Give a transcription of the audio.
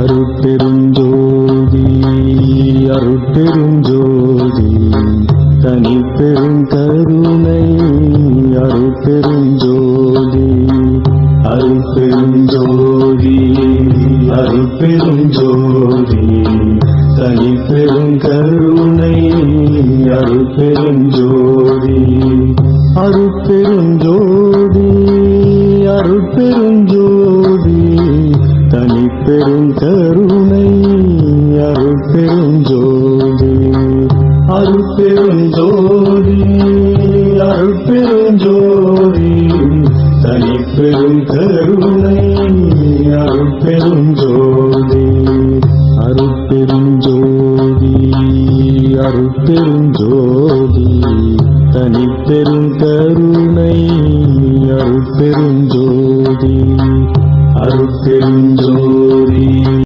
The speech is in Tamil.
அருட்பெருஞ்சோதி அருட்பெருஞ்சோதி தனிப்பெரும் கருணை அருட்பெருஞ்சோதி அருட்பெருஞ்சோதி அருட்பெருஞ்சோதி தனிப்பெரும் கருணை அருட்பெருஞ்சோதி அருட்பெருஞ்சோதி அருட்பெருஞ்சோதி தனிப்பெரும் கருணை அருட்பெருஞ்சோதி அருட்பெருஞ்சோதி அருட்பெருஞ்சோதி தனிப்பெரும் கருணை அருட்பெருஞ்சோதி அருட்பெருஞ்சோதி அருட்பெருஞ்சோதி தனிப்பெரும் கருணை அருட்பெருஞ்சோதி அருட்பெருஞ்சோதி